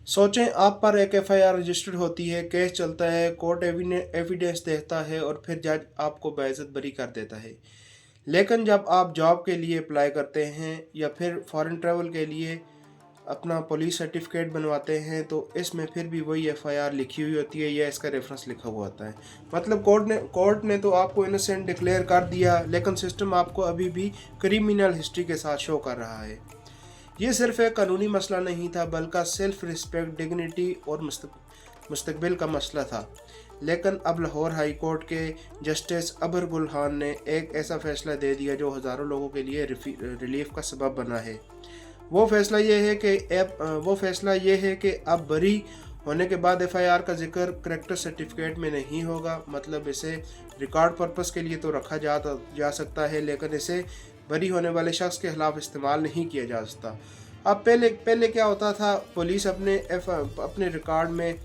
सोचें आप पर एक एफआईआर रजिस्टर्ड होती है, केस चलता है, कोर्ट एविडेंस देखता है और फिर जज आपको बेइज्जत बरी कर देता है। लेकिन जब आप जॉब के लिए अप्लाई करते हैं या फिर फॉरेन ट्रैवल के लिए अपना पुलिस सर्टिफिकेट बनवाते हैं तो इसमें फिर भी वही एफआईआर लिखी हुई होती है या इसका रेफरेंस लिखा हुआ होता है। मतलब कोर्ट ने तो आपको इनोसेंट डिक्लेयर कर दिया, लेकिन सिस्टम आपको अभी भी क्रिमिनल हिस्ट्री के साथ शो कर रहा है। ये सिर्फ एक कानूनी मसला नहीं था, बल्कि सेल्फ रिस्पेक्ट, डिग्निटी और मुस्तकबिल का मसला था। लेकिन अब लाहौर हाई कोर्ट के जस्टिस अबर गुल खान ने एक ऐसा फैसला दे दिया जो हज़ारों लोगों के लिए रिलीफ का सबब बना है। वो फैसला ये है कि अब बरी होने के बाद एफआईआर का जिक्र करैक्टर सर्टिफिकेट में नहीं होगा। मतलब इसे रिकॉर्ड पर्पस के लिए तो रखा जा सकता है, लेकिन इसे बरी होने वाले शख्स के खिलाफ इस्तेमाल नहीं किया जा सकता। अब पहले क्या होता था, पुलिस अपने रिकॉर्ड में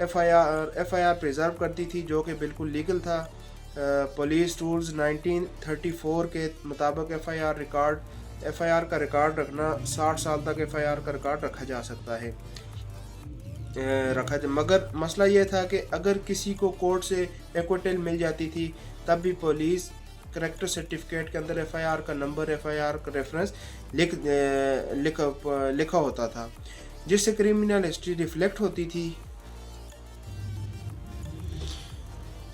एफआईआर प्रिजर्व करती थी, जो कि बिल्कुल लीगल था। पुलिस रूल्स 1934 के मुताबिक एफआईआर का रिकॉर्ड रखना 60 साल तक एफआईआर का रिकॉर्ड रखा जा सकता है। मगर मसला ये था कि अगर किसी को कोर्ट से एक्विटल मिल जाती थी, तब भी पुलिस करैक्टर सर्टिफिकेट के अंदर एफआईआर का नंबर, एफआईआर का रेफरेंस लिखा होता था, जिससे क्रिमिनल हिस्ट्री रिफ्लेक्ट होती थी,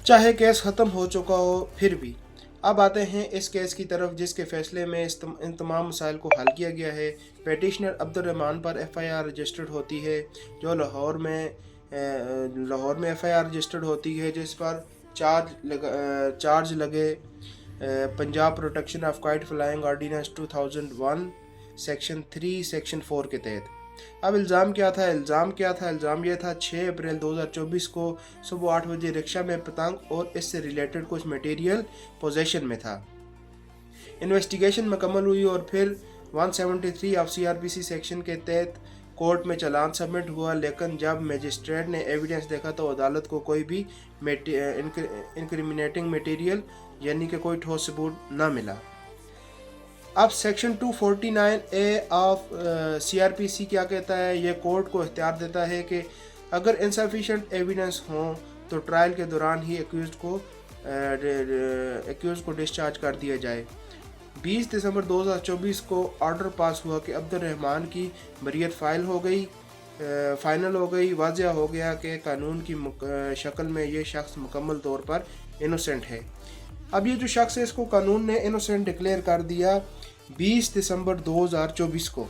चाहे केस ख़त्म हो चुका हो फिर भी। अब आते हैं इस केस की तरफ, जिसके फैसले में इन तमाम मसाइल को हल किया गया है। पेटिशनर अब्दुर्रहमान पर एफआईआर रजिस्टर्ड होती है, जो लाहौर में एफआईआर रजिस्टर्ड होती है, जिस पर चार्ज लगे Punjab protection of kite flying ordinance 2001 section 3 section 4 के तहत। अब इल्ज़ाम क्या था? इल्ज़ाम यह था 6 अप्रैल 2024 को सुबह 8 बजे रिक्शा में पतंग और इससे रिलेटेड कुछ मटेरियल पोजेशन में था। इन्वेस्टिगेशन मुकम्मल हुई और फिर 173 ऑफ सीआरपीसी सेक्शन के तहत कोर्ट में चालान सबमिट हुआ। लेकिन जब मजिस्ट्रेट ने एविडेंस देखा तो अदालत को कोई भी इंक्रिमिनेटिंग मटेरियल यानी कि कोई ठोस सबूत न मिला। अब सेक्शन 249A ऑफ सीआरपीसी क्या कहता है? ये कोर्ट को इख्तियार देता है कि अगर इनसफिशिएंट एविडेंस हो तो ट्रायल के दौरान ही एक्यूज़ को डिस्चार्ज कर दिया जाए। 20 दिसंबर 2024 को ऑर्डर पास हुआ कि अब्दुर्रहमान की बरियत फाइनल हो गई। वाज़िया हो गया कि कानून की शक्ल में ये शख्स मुकम्मल तौर पर इनोसेंट है। अब ये जो शख्स है, इसको कानून ने इनोसेंट डिक्लेयर कर दिया 20 दिसंबर 2024 को।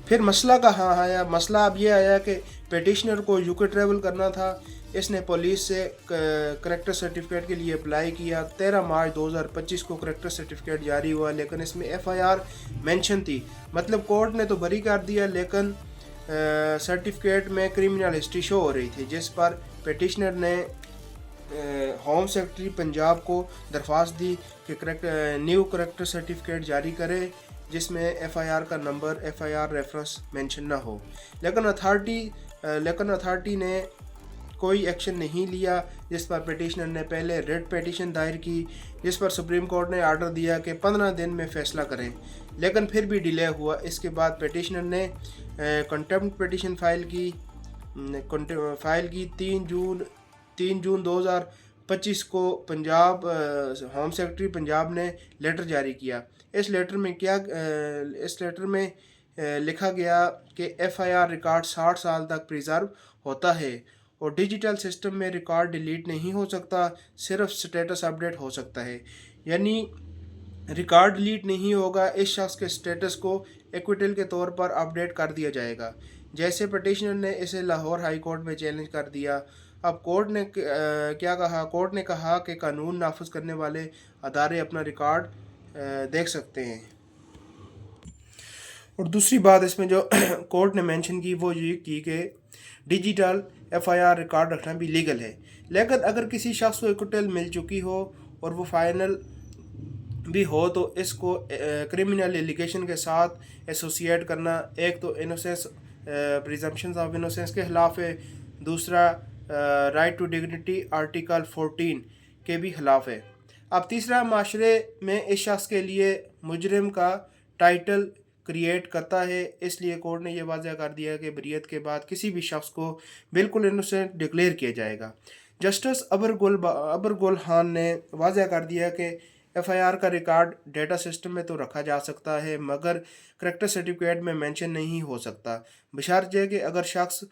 फिर मसला कहाँ आया? मसला अब ये आया कि पेटिशनर को यूके ट्रैवल करना था। इसने पुलिस से करैक्टर सर्टिफिकेट के लिए अप्लाई किया। 13 मार्च 2025 को करैक्टर सर्टिफिकेट जारी हुआ, लेकिन इसमें एफआईआर मेंशन थी। मतलब कोर्ट ने तो बरी कर दिया, लेकिन सर्टिफिकेट में क्रिमिनल हिस्ट्री शो हो रही थी, जिस पर पेटिशनर ने होम सेक्रेटरी पंजाब को दरख्वास्त दी कि न्यू करैक्टर सर्टिफिकेट जारी करे जिसमें एफआईआर का नंबर, एफआईआर रेफरेंस मेंशन ना हो। लेकिन अथॉरिटी ने कोई एक्शन नहीं लिया, जिस पर पिटिशनर ने पहले रिट पिटीशन दायर की, जिस पर सुप्रीम कोर्ट ने आर्डर दिया कि 15 दिन में फ़ैसला करें, लेकिन फिर भी डिले हुआ। इसके बाद पिटिशनर ने कंटेम्प्ट पिटीशन फाइल की 3 जून 2025 को पंजाब होम सेक्रेटरी पंजाब ने लेटर जारी किया। इस लेटर में लिखा गया कि एफआईआर रिकॉर्ड 60 साल तक प्रिजर्व होता है और डिजिटल सिस्टम में रिकॉर्ड डिलीट नहीं हो सकता, सिर्फ स्टेटस अपडेट हो सकता है। यानी रिकॉर्ड डिलीट नहीं होगा, इस शख्स के स्टेटस को एक्विटल के तौर पर अपडेट कर दिया जाएगा। जैसे पिटिशनर ने इसे लाहौर हाई कोर्ट में चैलेंज कर दिया। अब कोर्ट ने क्या कहा? कोर्ट ने कहा कि कानून नाफिज करने वाले अदारे अपना रिकॉर्ड देख सकते हैं। और दूसरी बात इसमें जो कोर्ट ने मेंशन की वो ये की कि डिजिटल एफआईआर रिकॉर्ड रखना भी लीगल है। लेकिन अगर किसी शख्स को एक्विटल मिल चुकी हो और वो फाइनल भी हो तो इसको क्रिमिनल एलिगेशन के साथ एसोसिएट करना एक तो इनोसेंस प्रिजम्पशन ऑफ इनोसेंस के खिलाफ है, दूसरा राइट टू डिग्निटी आर्टिकल 14 के भी खिलाफ है। अब तीसरा, माशरे में इस शख्स के लिए मुजरिम का टाइटल کریٹ کرتا ہے، اس لیے کورٹ نے یہ واضح کر دیا کہ بریت کے بعد کسی بھی شخص کو بالکل انوسنٹ ڈکلیئر کیا جائے گا۔ جسٹس ابر گل خان نے واضح کر دیا کہ ایف آئی آر کا ریکارڈ ڈیٹا سسٹم میں تو رکھا جا سکتا ہے مگر کریکٹر سرٹیفکیٹ میں مینشن نہیں ہو سکتا، بشرط یہ کہ اگر شخص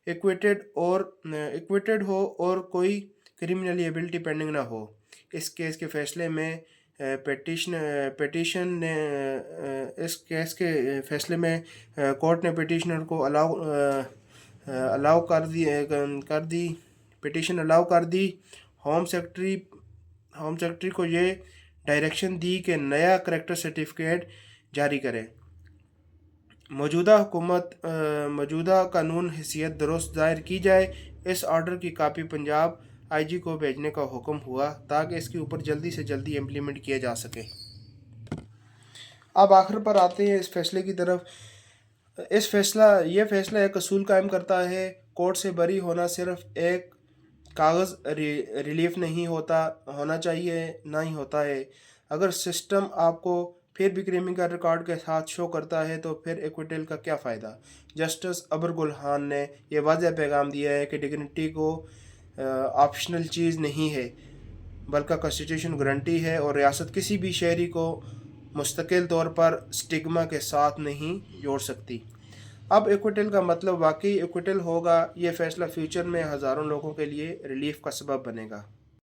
ایکویٹڈ ہو اور کوئی کرمنل ایبلٹی پینڈنگ نہ ہو۔ اس کیس کے فیصلے میں پیٹیشن نے اس کیس کے فیصلے میں کورٹ نے پیٹیشنر کو الاؤ کر دی۔ ہوم سیکرٹری کو یہ ڈائریکشن دی کہ نیا کریکٹر سرٹیفکیٹ جاری کرے۔ موجودہ قانون حیثیت درست ظاہر کی جائے۔ اس آرڈر کی کاپی پنجاب آئی جی کو بھیجنے کا حکم ہوا تاکہ اس کے اوپر جلدی سے جلدی امپلیمنٹ کیا جا سکے۔ اب آخر پر آتے ہیں اس فیصلے کی طرف۔ یہ فیصلہ ایک اصول قائم کرتا ہے، کورٹ سے بری ہونا صرف ایک کاغذ ریلیف نہیں ہونا چاہیے، نہ ہی ہوتا ہے۔ اگر سسٹم آپ کو پھر بھی کرمنل ریکارڈ کے ساتھ شو کرتا ہے تو پھر ایکویٹل کا کیا فائدہ؟ جسٹس ابر گل خان نے یہ واضح پیغام دیا ہے کہ ڈگنیٹی کو آپشنل چیز نہیں ہے بلکہ کانسٹیٹیوشن گارنٹی ہے، اور ریاست کسی بھی شہری کو مستقل طور پر سٹگما کے ساتھ نہیں جوڑ سکتی۔ اب ایکویٹل کا مطلب واقعی ایکویٹل ہوگا۔ یہ فیصلہ فیوچر میں ہزاروں لوگوں کے لیے ریلیف کا سبب بنے گا۔